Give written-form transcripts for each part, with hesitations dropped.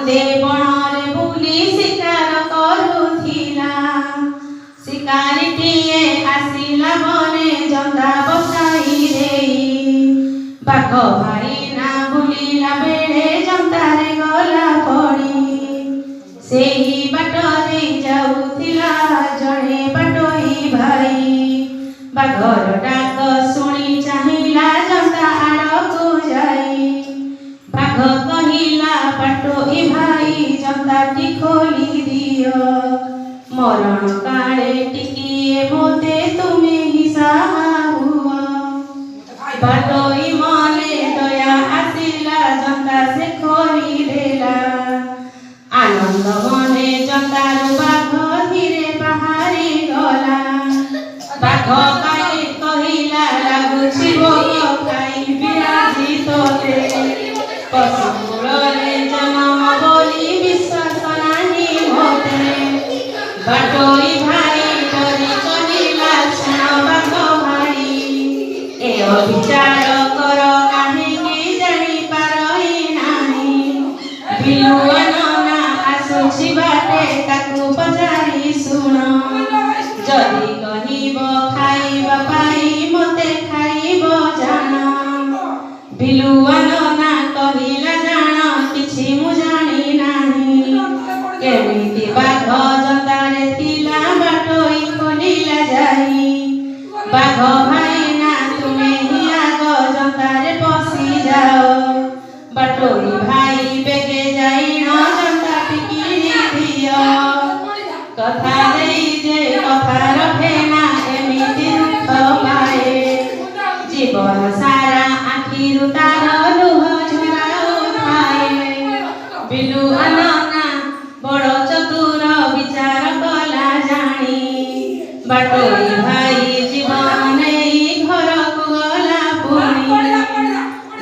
अंधे बणरे बुली शिकार करुथिला शिकारीटीए आसिला बने जंता बसाई देई बाघ भाई ना बुलिला बेड़े जंतारे गला पड़ी सेही बाटरे जाउथिला जणे बाटोई भाई बाघर डाक शुणी चाहिला जंता आड़कू जाई बाघ कहिला बाटोई भाई जंताटी खोली दियो मरण काले टिकिए मोते तुमे ही सहा हुआ बाटोई मने दया आसिला जंता से खोली देला आनंद मने जंतारू बाघ धीरे बाहारी गला बाघ काले कहिला लागुछि भोग खाई बिराजी तोते पशुकुलरे जन्म बोली विश्वास नाही होते बाटोई भाई डरी कहिला सुन बाघ भाई ए अविचार कर काहिंकी जानी पारई नाही बिलुआ नना आसुछि बाटे ताकू पचारी सुन जदि कहिब खाइबा पाई मते खाइब जान बिलुआ नना कहिला जान किछि मु जानी नाही केमिति बाघ जंतारे थिला बाटोई खोलिला जाई बाघ भाई ना तुमे ही आग जंतारे पसी जाओ बाटोई भाई बेगे जाई न जंता टिकिनी दियो कथा देई जे कथा रखे ना एमिति दुख पाए जीवन सारा आखिरु तार लुह झराउଥାଏ बिलुआ नना बड़ चतुर विचार कला जानी बाटोई भाई जीवन नेई घरकू गला पुणी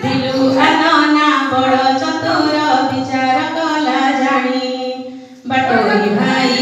बिलुआ नना बड़ चतुर विचार कला जानी बाटोई भाई